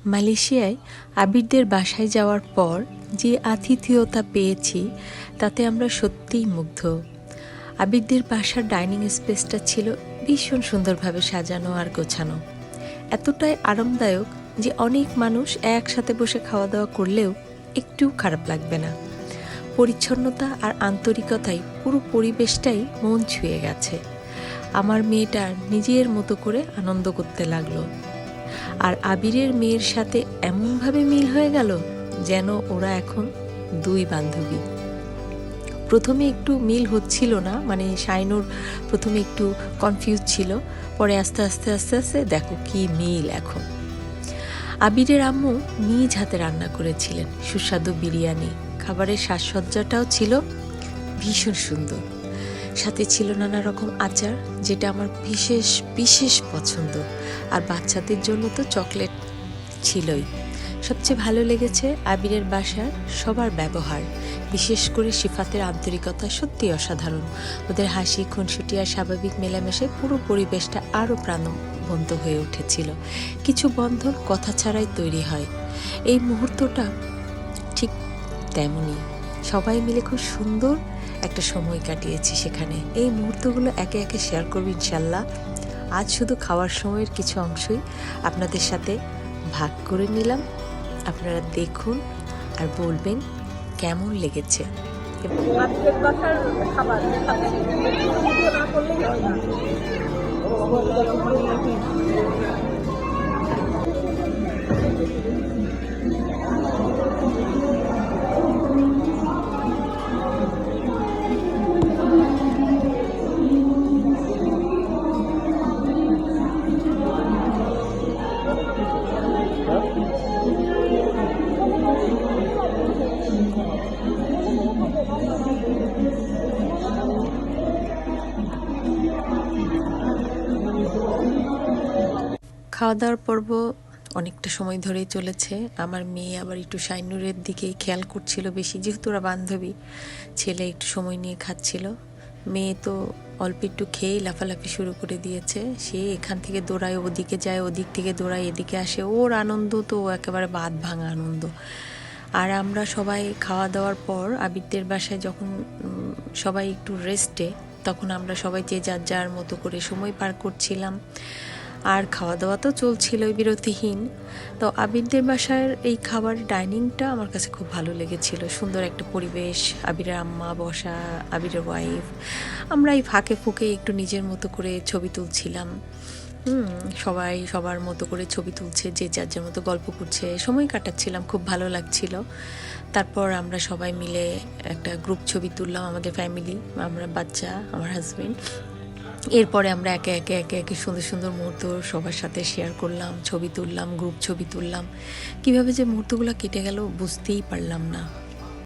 মালয়েশিয়ায় আবিরদের বাসায় যাওয়ার পর যে আতিথেয়তা পেয়েছি তাতে আমরা সত্যিই মুগ্ধ। আবিরদের বাসার ডাইনিং স্পেসটা ছিল ভীষণ সুন্দরভাবে সাজানো আর গোছানো, এতটাই আরামদায়ক যে অনেক মানুষ একসাথে বসে খাওয়া দাওয়া করলেও একটু খারাপ লাগবে না। পরিচ্ছন্নতা আর আন্তরিকতায় পুরো পরিবেশটাই মন ছুঁয়ে গেছে। আমার মেয়েটা নিজের মতো করে আনন্দ করতে লাগলো, আর আবিরের মেয়ের সাথে এমনভাবে মিল হয়ে গেল যেন ওরা এখন দুই বান্ধবী। প্রথমে একটু মিল হচ্ছিল না, মানে শাইনুর প্রথমে একটু কনফিউজ ছিল, পরে আস্তে আস্তে আস্তে আস্তে দেখো কি মিল এখন। আবিরের আম্মু নিজ হাতে রান্না করেছিলেন সুস্বাদু বিরিয়ানি, খাবারের সাজসজ্জাটাও ছিল ভীষণ সুন্দর, সাথে ছিল নানা রকম আচার যেটা আমার বিশেষ বিশেষ পছন্দ, আর বাচ্চাদের জন্য তো চকলেট ছিলই। সবচেয়ে ভালো লেগেছে আবিরের বাসার সবার ব্যবহার, বিশেষ করে সিফাতের আন্তরিকতা সত্যি অসাধারণ। ওদের হাসি খুনসুটি আর স্বাভাবিক মেলামেশায় পুরো পরিবেশটা আরও প্রাণবন্ত হয়ে উঠেছিল। কিছু বন্ধন কথা ছাড়াই তৈরি হয়। এই মুহূর্তটা ঠিক তেমনই, সবাই মিলে খুব সুন্দর একটা সময় কাটিয়েছি সেখানে। এই মুহূর্তগুলো একে একে শেয়ার করব ইনশাল্লাহ। আজ শুধু খাওয়ার সময়ের কিছু অংশই আপনাদের সাথে ভাগ করে নিলাম। আপনারা দেখুন আর বলবেন কেমন লেগেছে। খাওয়া দাওয়ার পর্ব অনেকটা সময় ধরেই চলেছে। আমার মেয়ে আবার একটু শাইনুরের দিকে খেয়াল করছিল বেশি, যেহেতু ওরা বান্ধবী। ছেলে একটু সময় নিয়ে খাচ্ছিল, মেয়ে তো অল্প একটু খেয়েই লাফালাফি শুরু করে দিয়েছে। সে এখান থেকে দৌড়ায় ওদিকে যায়, ওদিক থেকে দৌড়ায় এদিকে আসে, ওর আনন্দ তো একেবারে বাঁধ ভাঙা আনন্দ। আর আমরা সবাই খাওয়া দাওয়ার পর আবিরদের বাসায় যখন সবাই একটু রেস্টে, তখন আমরা সবাই যে যার যার মতো করে সময় পার করছিলাম, আর খাওয়া দাওয়া তো চলছিলই বিরতিহীন। তো আবিরদের বাসার এই খাবার ডাইনিংটা আমার কাছে খুব ভালো লেগেছিল, সুন্দর একটা পরিবেশ, আবিরের আম্মা বসা, আবিরের ওয়াইফ, আমরা এই ফাঁকে ফুঁকে একটু নিজের মতো করে ছবি তুলছিলাম। সবাই সবার মতো করে ছবি তুলছে, যে যার যার মতো গল্প করছে, সময় কাটাচ্ছিলাম, খুব ভালো লাগছিল। তারপর আমরা সবাই মিলে একটা গ্রুপ ছবি তুললাম, আমাদের ফ্যামিলি, আমরা বাচ্চা, আমার হাজবেন্ড। এরপরে আমরা একে একে একে একে সুন্দর সুন্দর মুহূর্ত সবার সাথে শেয়ার করলাম, ছবি তুললাম, গ্রুপ ছবি তুললাম। কীভাবে যে মুহূর্তগুলো কেটে গেল বুঝতেই পারলাম না।